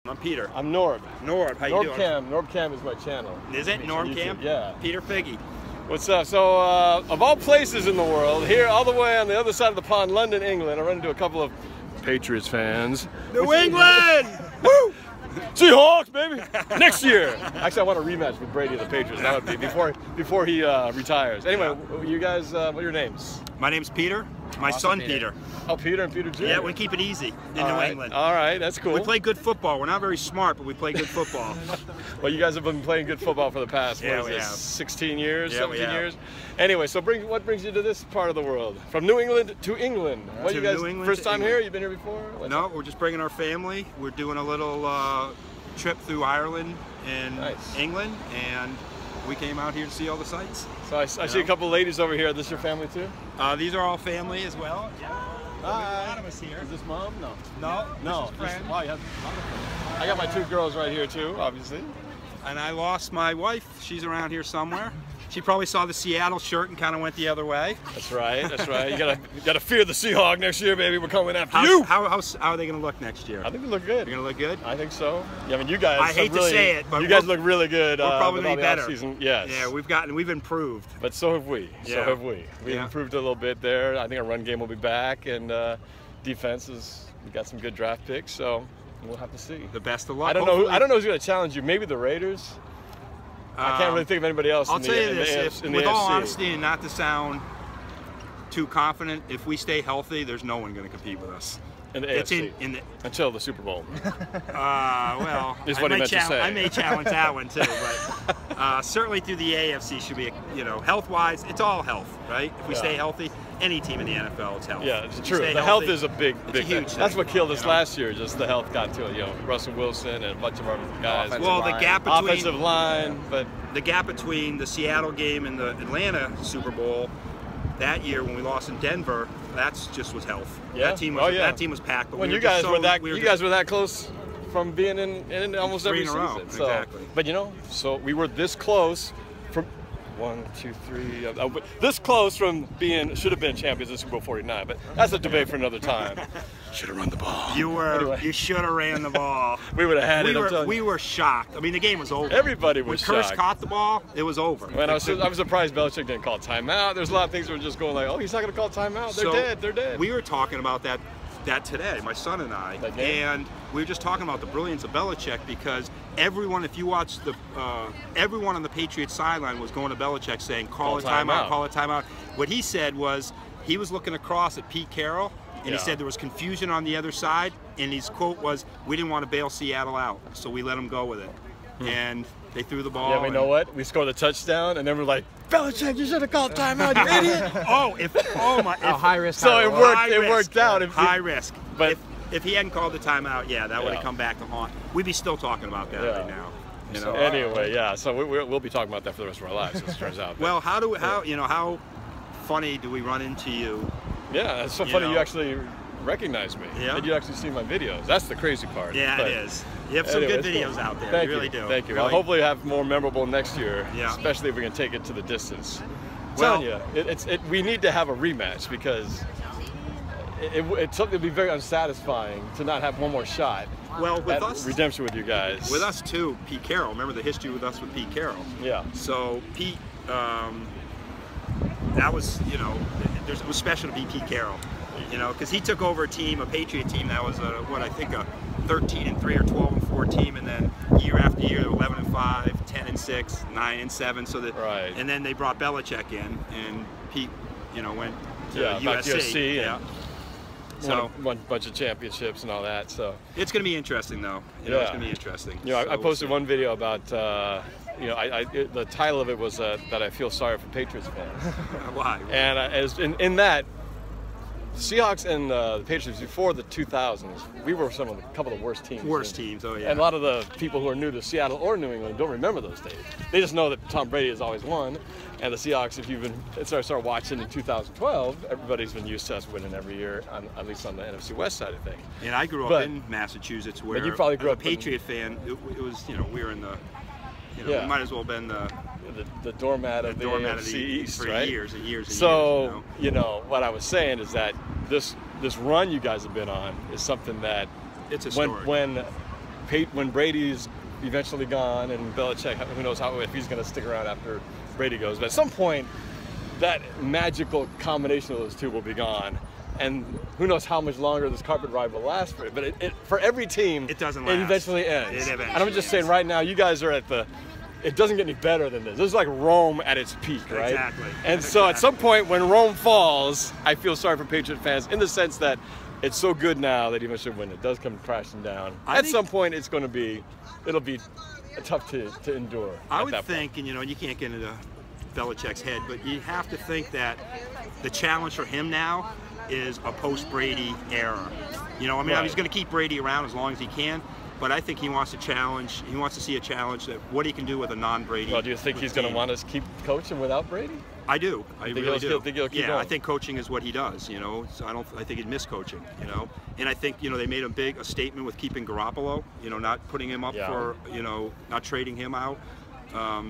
I'm Peter. I'm Norb. Norb, how you doing? NorbCam is my channel. Is it NorbCam? Yeah. Peter Figgy. What's up? So, of all places in the world, here all the way on the other side of the pond, London, England, I run into a couple of Patriots fans. New England! Woo! Seahawks, baby! Next year! Actually, I want a rematch with Brady of the Patriots. That would be before he retires. Anyway, you guys, what are your names? My name's Peter. My son Peter. Oh, Peter and Peter Jr. Yeah, we keep it easy in New England. All right, that's cool. We play good football. We're not very smart, but we play good football. Well, you guys have been playing good football for the past, 16 years, 17 years? Anyway, so what brings you to this part of the world? From New England to England. What, you guys, first time here? You've been here before? No, we're just bringing our family. We're doing a little trip through Ireland and England, and we came out here to see all the sights. So I see a couple of ladies over here. Is this your family too? These are all family as well. Yeah. Hi. A lot of us here. Is this mom? No. No. Wow, you have I got my two girls right here too, obviously. And I lost my wife. She's around here somewhere. She probably saw the Seattle shirt and kind of went the other way. That's right. That's right. You gotta fear the Seahawks next year, baby. We're coming after you. How are they going to look next year? I think they look good. They're going to look good. I think so. Yeah, I mean, you guys. I hate to say it, but you guys look really good. We're probably going to be better. Season. Yes. Yeah, we've improved. But so have we. Yeah. So have we. We've improved a little bit there. I think our run game will be back, and defense we got some good draft picks. So we'll have to see. The best of luck. I don't know who's going to challenge you. Maybe the Raiders. I can't really think of anybody else. I'll tell you this, with all honesty and not to sound too confident, if we stay healthy, there's no one going to compete with us. In the AFC. Until the Super Bowl. Well, is what he meant to say. I may challenge that one too, but certainly through the AFC should be, health-wise, it's all health, right? If we stay healthy, any team in the NFL, it's health. Yeah, it's true. The health is a big huge thing. That's what killed us last year. Just the health got to it. Russell Wilson and a bunch of our guys. Well, the gap between offensive line, but the gap between the Seattle game and the Atlanta Super Bowl that year when we lost in Denver, that's just was health. Yeah. That team was packed. But when you guys were that close from being in almost every season. So, exactly. But so we were this close from 1, 2, 3. This close from should have been champions of Super Bowl 49. But that's a debate for another time. Should have run the ball. You should have ran the ball. We would have had it. We were shocked. I mean, the game was over. Everybody was shocked. When Curse caught the ball, it was over. Man, I was surprised Belichick didn't call timeout. There's a lot of things that were just going like, oh, he's not going to call timeout. They're dead. They're dead. We were talking about that today, my son and I, and we were just talking about the brilliance of Belichick because everyone, if you watch everyone on the Patriots sideline was going to Belichick saying, call a timeout, call a timeout. What he said was he was looking across at Pete Carroll, and he said there was confusion on the other side, and his quote was, we didn't want to bail Seattle out, so we let them go with it. And they threw the ball. Yeah, we know what? We scored a touchdown, and then we're like, Belichick, you should have called timeout, you idiot! High risk. So it worked out. High risk. But if he hadn't called the timeout, that would have come back to haunt. We'd be still talking about that right now. So anyway, so we'll be talking about that for the rest of our lives, as it turns out. Well, how funny do we run into you? Yeah, it's so funny you actually recognize me. Yeah. And you actually see my videos. That's the crazy part. Yeah, it is. You have some good videos out there. Thank you really do. Thank you. Really. I'll hopefully have more memorable next year, especially if we can take it to the distance. Well, we need to have a rematch because it's something to be very unsatisfying to not have one more shot. Well, with us, redemption with you guys. With us too, Pete Carroll. Remember the history with us with Pete Carroll. Yeah. So Pete, that was it was special to be Pete Carroll. Because he took over a Patriot team that was I think a 13-3 or 12-4 team, and then year after year 11-5, 10-6, 9-7. So that and then they brought Belichick in, and Pete, went to USC. Yeah. So won a bunch of championships and all that. So it's going to be interesting, though. It's going to be interesting. I posted one video about. The title of it was that I feel sorry for Patriots fans. Why? And in that. Seahawks and the Patriots before the 2000s, we were a couple of the worst teams. Worst teams, oh yeah. And a lot of the people who are new to Seattle or New England don't remember those days. They just know that Tom Brady has always won, and the Seahawks, if you've been start watching in 2012, everybody's been used to us winning every year, at least on the NFC West side of things. And I grew up in Massachusetts, where you probably grew up a Patriot fan. It was, we were in the, we might as well have been the doormat of the AFC East, for years and years and so, years. What I was saying is that this run you guys have been on is something that it's historic. When when Brady's eventually gone, and Belichick, who knows if he's going to stick around after Brady goes. But at some point, that magical combination of those two will be gone. And who knows how much longer this carpet ride will last for it. But for every team, it doesn't last. It eventually ends. It eventually and I'm just saying right now, you guys are at it doesn't get any better than this. This is like Rome at its peak, right? Exactly. And so at some point when Rome falls, I feel sorry for Patriot fans in the sense that it's so good now that eventually when it does come crashing down, at some point it'll be tough to endure. I would think, and you can't get into Belichick's head, but you have to think that the challenge for him now is a post-Brady era. He's going to keep Brady around as long as he can, but I think he wants to challenge. He wants to see a challenge that what he can do with a non-Brady. Well, do you think he's going to want us to keep coaching without Brady? I do. I really do. Think he'll keep going? I think coaching is what he does. So I think he'd miss coaching. And I think they made a statement with keeping Garoppolo. Not putting him up for not trading him out.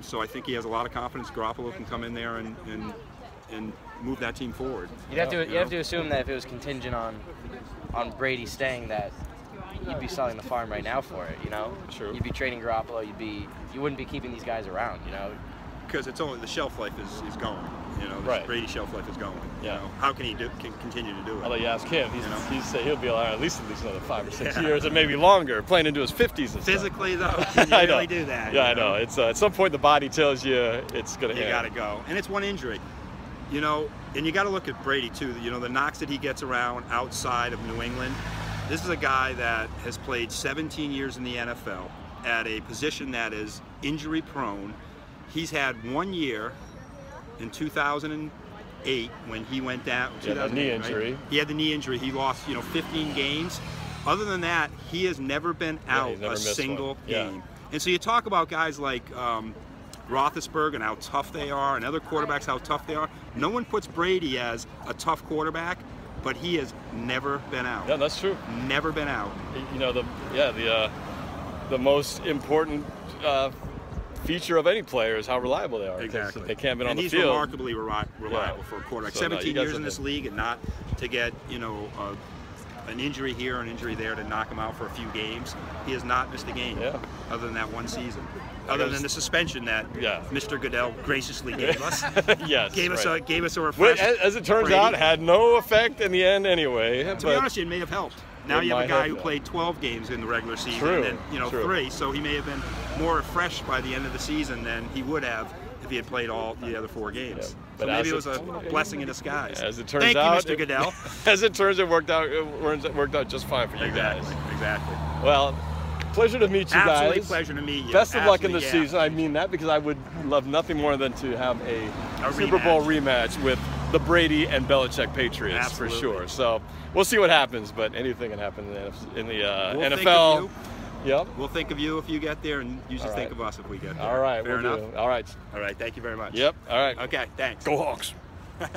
So I think he has a lot of confidence. Garoppolo can come in there and move that team forward. You'd have to assume that if it was contingent on Brady staying, that you'd be selling the farm right now for it. True. You'd be trading Garoppolo. You wouldn't be keeping these guys around. Because it's only the shelf life is going. Right. Brady shelf life is going. Yeah. How can he continue to do it? I'll let you ask him. He'll be alive at least another 5 or 6 years, and maybe longer, playing into his 50s and Physically, though, can you really do that? Yeah, I know. It's at some point the body tells you it's going to end. You got to go, and it's one injury. And you got to look at Brady too. The knocks that he gets around outside of New England. This is a guy that has played 17 years in the NFL at a position that is injury prone. He's had 1 year in 2008 when he went down. He had a knee injury. Right? He had the knee injury. He lost 15 games. Other than that, he has never been out a single game. Yeah. And so you talk about guys like Roethlisberger and how tough they are, and other quarterbacks how tough they are. No one puts Brady as a tough quarterback, but he has never been out. Yeah, that's true. Never been out. The most important feature of any player is how reliable they are. Exactly. They can't be on the field. And he's remarkably reliable for a quarterback. So 17 years in this league, and not to get an injury here, an injury there to knock him out for a few games. He has not missed a game other than that one season. Other than the suspension that Mr. Goodell graciously gave us. Yes, gave us a refresh. As it turns out, had no effect in the end anyway. To be honest, it may have helped. Now you have a guy who played 12 games in the regular season, and 3, so he may have been more refreshed by the end of the season than he would have if he had played all the other 4 games. So maybe it was a blessing in disguise. As it turns out, Thank you, Mr. Goodell. As it turns, it worked out just fine for you guys. Exactly. Well, pleasure to meet you guys. Absolutely pleasure to meet you. Best of luck in the season. I mean that because I would love nothing more than to have a Super Bowl rematch with the Brady and Belichick Patriots for sure. So we'll see what happens, but anything can happen in the NFL. Yep. We'll think of you if you get there, and you should think of us if we get there. All right. Fair enough? All right. All right. Thank you very much. Yep. All right. Okay. Thanks. Go Hawks.